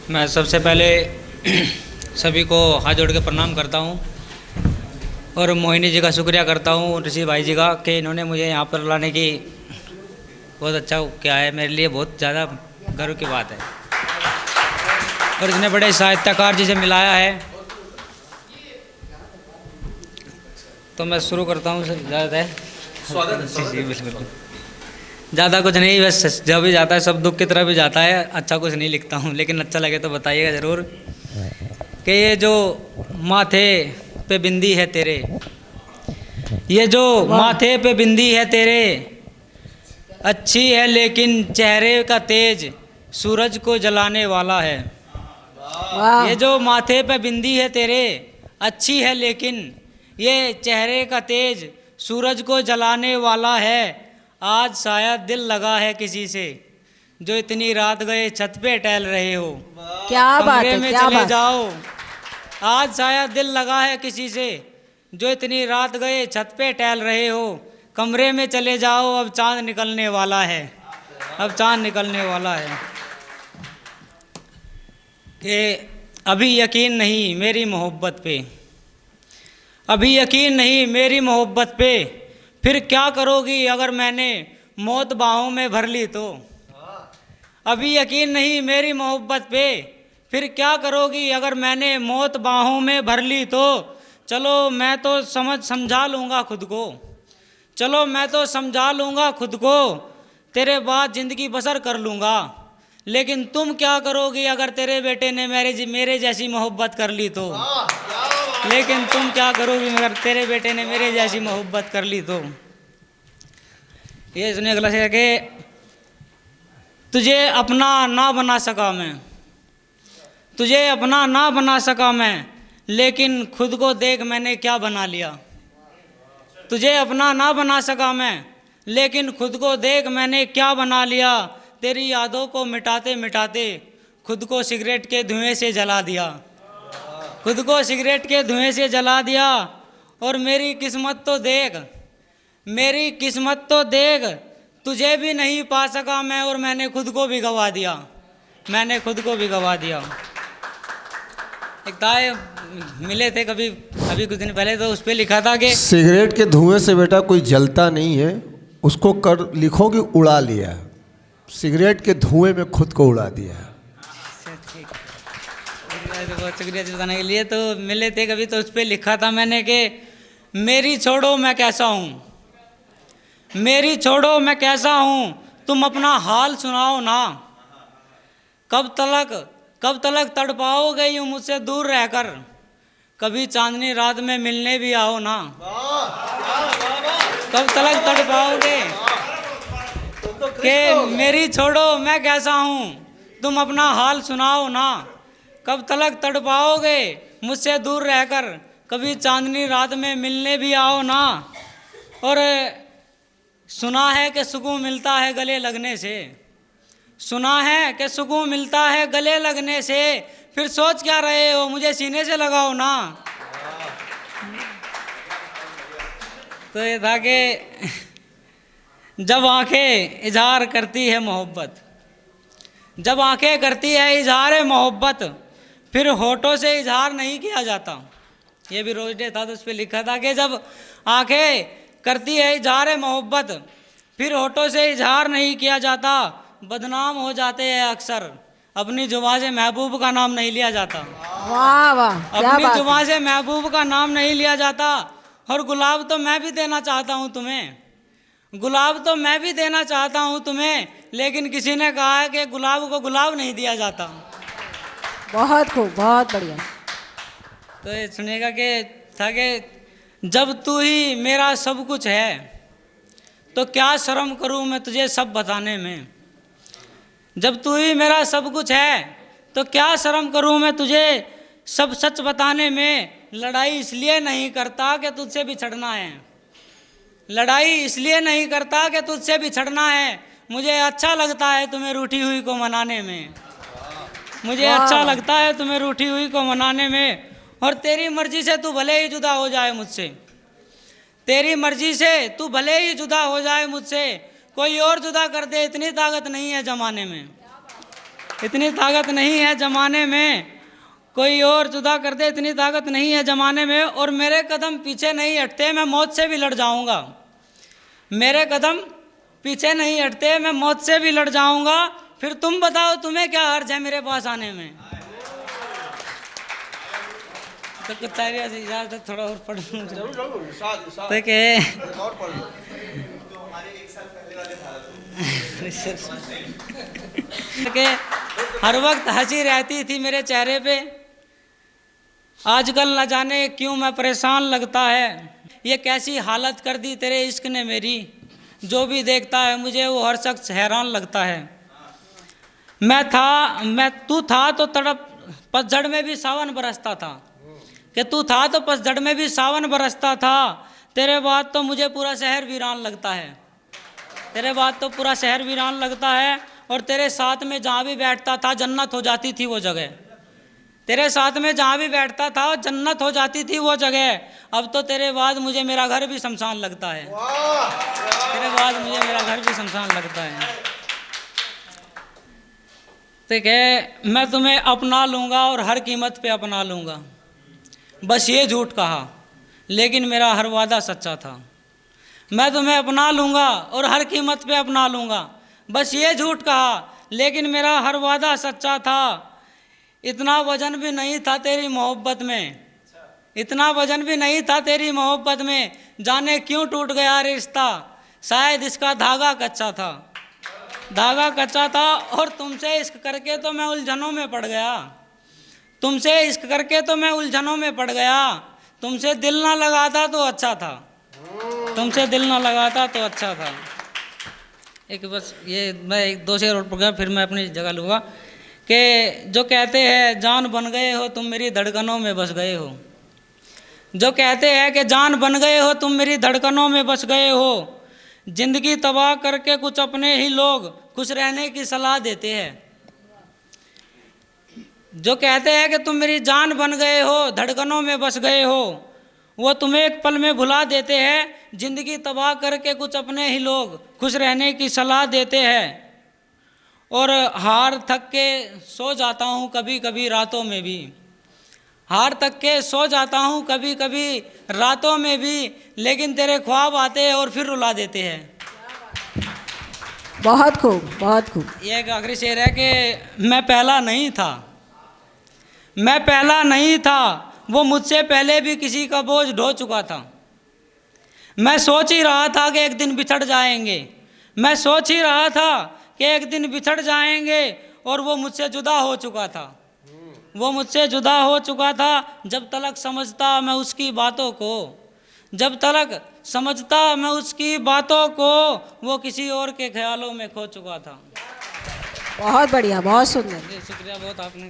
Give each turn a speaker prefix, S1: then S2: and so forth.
S1: मैं सबसे पहले सभी को हाथ जोड़ के प्रणाम करता हूँ और मोहिनी जी का शुक्रिया करता हूँ, ऋषि भाई जी का, कि इन्होंने मुझे यहाँ पर लाने की बहुत अच्छा क्या है, मेरे लिए बहुत ज़्यादा गर्व की बात है। और इतने बड़े साहित्यकार जी से मिलाया है, तो मैं शुरू करता हूँ सर। ज़्यादा है
S2: स्वागत है।
S1: जी बिल्कुल। ज़्यादा कुछ नहीं, बस जब भी जाता है सब दुख की तरह भी जाता है, अच्छा कुछ नहीं लिखता हूँ, लेकिन अच्छा लगे तो बताइएगा ज़रूर। कि ये जो माथे पे बिंदी है तेरे, ये जो माथे पे बिंदी है तेरे, अच्छी है लेकिन चेहरे का तेज सूरज को जलाने वाला है। ये जो माथे पे बिंदी है तेरे, अच्छी है लेकिन ये चेहरे का तेज सूरज को जलाने वाला है। आज शायद दिल लगा है किसी से, जो इतनी रात गए छत पे टहल रहे हो,
S3: क्या बात
S1: कमरे
S3: है,
S1: में
S3: क्या
S1: चले
S3: बात।
S1: जाओ। आज शायद दिल लगा है किसी से, जो इतनी रात गए छत पे टहल रहे हो, कमरे में चले जाओ, अब चांद निकलने वाला है, अब चांद निकलने वाला है। कि अभी यकीन नहीं मेरी मोहब्बत पे, अभी यकीन नहीं मेरी मोहब्बत पे, फिर क्या करोगी अगर मैंने मौत बाहों में भर ली तो। अभी यकीन नहीं मेरी मोहब्बत पे, फिर क्या करोगी अगर मैंने मौत बाहों में भर ली तो। चलो मैं तो समझा लूँगा खुद को, चलो मैं तो समझा लूँगा खुद को, तेरे बाद ज़िंदगी बसर कर लूँगा। लेकिन तुम क्या करोगी अगर तेरे बेटे ने मेरे जैसी मोहब्बत कर ली तो। लेकिन तुम क्या करोगी अगर तेरे बेटे ने मेरे जैसी मोहब्बत कर ली तो। ये सुनिए अगला शेर कि तुझे अपना ना बना सका मैं, तुझे अपना ना बना सका मैं, लेकिन खुद को देख मैंने क्या बना लिया। तुझे अपना ना बना सका मैं, लेकिन खुद को देख मैंने क्या बना लिया। तेरी यादों को मिटाते मिटाते खुद को सिगरेट के धुएं से जला दिया, खुद को सिगरेट के धुएं से जला दिया। और मेरी किस्मत तो देख, मेरी किस्मत तो देख, तुझे भी नहीं पा सका मैं, और मैंने खुद को भी गवा दिया, मैंने खुद को भी गवा दिया। एक ताए मिले थे कभी अभी कुछ दिन पहले, तो उस पर लिखा था कि
S2: सिगरेट के धुएं से बेटा कोई जलता नहीं है, उसको कर लिखो कि उड़ा लिया। सिगरेट के धुएं में खुद को उड़ा दिया।
S1: बहुत शुक्रिया बताने के लिए। तो मिले थे कभी, तो उस पर लिखा था मैंने कि मेरी छोड़ो मैं कैसा हूँ, मेरी छोड़ो मैं कैसा हूँ, तुम अपना हाल सुनाओ ना। कब तलक तड़पाओगे यूँ मुझसे दूर रहकर, कभी चांदनी रात में मिलने भी आओ ना। कब तलक तड़पाओगे कि मेरी छोड़ो मैं कैसा हूँ, तुम अपना हाल सुनाओ ना। कब तलक तड़पाओगे मुझसे दूर रहकर, कभी चांदनी रात में मिलने भी आओ ना। और सुना है कि सुकून मिलता है गले लगने से, सुना है कि सुकून मिलता है गले लगने से, फिर सोच क्या रहे हो मुझे सीने से लगाओ ना। तो ये था कि जब आंखें इजहार करती है मोहब्बत, जब आंखें करती है इजहार मोहब्बत, फिर होठों से इजहार नहीं किया जाता। ये भी रोज डे था, तो उस पर लिखा था कि जब आंखें करती है इजहार मोहब्बत, फिर होठों से इजहार नहीं किया जाता। बदनाम हो जाते हैं अक्सर, अपनी जुबान से महबूब का नाम नहीं लिया जाता।
S3: वाह वाह, क्या
S1: अपनी
S3: बात
S1: जुबान
S3: है।
S1: से महबूब का नाम नहीं लिया जाता। और गुलाब तो मैं भी देना चाहता हूँ तुम्हें, गुलाब तो मैं भी देना चाहता हूँ तुम्हें, लेकिन किसी ने कहा है कि गुलाब को गुलाब नहीं दिया जाता।
S3: बहुत खूब, बहुत बढ़िया।
S1: तो ये सुनेगा कि था कि जब तू ही मेरा सब कुछ है, तो क्या शर्म करूँ मैं तुझे सब बताने में। जब तू ही मेरा सब कुछ है, तो क्या शर्म करूँ मैं तुझे सब सच बताने में। लड़ाई इसलिए नहीं करता कि तुझसे बिछड़ना है, लड़ाई इसलिए नहीं करता कि तुझसे बिछड़ना है। मुझे अच्छा लगता है तुम्हें रूठी हुई को मनाने में, मुझे अच्छा लगता है तुम्हें रूठी हुई को मनाने में। और तेरी मर्जी से तू भले ही जुदा हो जाए मुझसे, तेरी मर्जी से तू भले ही जुदा हो जाए मुझसे, कोई और जुदा कर दे इतनी ताकत नहीं है जमाने में। इतनी ताकत नहीं है ज़माने में, कोई और जुदा कर दे, इतनी ताकत नहीं है ज़माने में। और मेरे कदम पीछे नहीं हटते, मैं मौत से भी लड़ जाऊंगा। मेरे कदम पीछे नहीं हटते, मैं मौत से भी लड़ जाऊंगा। फिर तुम बताओ, तुम्हें क्या हर्ज है मेरे पास आने में। तो कुछ इजाज़त थोड़ा और पढ़ लूँ तो के हर वक्त हंसी रहती थी मेरे चेहरे पे, आजकल न जाने क्यों मैं परेशान लगता है। ये कैसी हालत कर दी तेरे इश्क ने मेरी, जो भी देखता है मुझे वो हर शख्स हैरान लगता है। तू था तो तड़प, पतझड़ में भी सावन बरसता था, कि तू था तो पतझड़ में भी सावन बरसता था। तेरे बाद तो मुझे पूरा शहर वीरान लगता है, तेरे बाद तो पूरा शहर वीरान लगता है। और तेरे साथ में जहाँ भी बैठता था जन्नत हो जाती थी वो जगह, तेरे साथ में जहाँ भी बैठता था जन्नत हो जाती थी वो जगह। अब तो तेरे बाद मुझे मेरा घर भी शमशान लगता है, तेरे बाद मुझे मेरा घर भी शमशान लगता है। ठीक है, मैं तुम्हें अपना लूँगा और हर कीमत पे अपना लूँगा। बस ये झूठ कहा लेकिन मेरा हर वादा सच्चा था। मैं तुम्हें अपना लूँगा और हर कीमत पे अपना लूँगा। बस ये झूठ कहा लेकिन मेरा हर वादा सच्चा था। इतना वजन भी नहीं था तेरी मोहब्बत में, इतना वजन भी नहीं था तेरी मोहब्बत में। जाने क्यों टूट गया रिश्ता, शायद इसका धागा कच्चा था, धागा कच्चा था। और तुमसे इश्क करके तो मैं उलझनों में पड़ गया, तुमसे इश्क करके तो मैं उलझनों में पड़ गया। तुमसे दिल ना लगाता तो अच्छा था, तुमसे दिल ना लगाता तो अच्छा था। एक बस ये मैं एक दो शेर और पढ़ गया फिर मैं अपनी जगह लूँगा। कि जो कहते हैं जान बन गए हो तुम मेरी धड़कनों में बस गए हो, जो कहते हैं कि जान बन गए हो तुम मेरी धड़कनों में बस गए हो। जिंदगी तबाह करके कुछ अपने ही लोग खुश रहने की सलाह देते हैं। जो कहते हैं कि तुम मेरी जान बन गए हो, धड़कनों में बस गए हो, वो तुम्हें एक पल में भुला देते हैं। जिंदगी तबाह करके कुछ अपने ही लोग खुश रहने की सलाह देते हैं। और हार थक के सो जाता हूँ कभी कभी रातों में भी, हार थक के सो जाता हूँ कभी कभी रातों में भी, लेकिन तेरे ख्वाब आते हैं और फिर रुला देते हैं।
S3: बहुत खूब, बहुत खूब।
S1: ये एक आखिरी शेर है कि मैं पहला नहीं था, मैं पहला नहीं था, वो मुझसे पहले भी किसी का बोझ ढो चुका था। मैं सोच ही रहा था कि एक दिन बिछड़ जाएंगे, मैं सोच ही रहा था कि एक दिन बिछड़ जाएंगे। और वो मुझसे जुदा हो चुका था, वो मुझसे जुदा हो चुका था। जब तलक समझता मैं उसकी बातों को, जब तलक समझता मैं उसकी बातों को, वो किसी और के ख्यालों में खो चुका था।
S3: बहुत बढ़िया, बहुत सुंदर।
S1: शुक्रिया बहुत आपने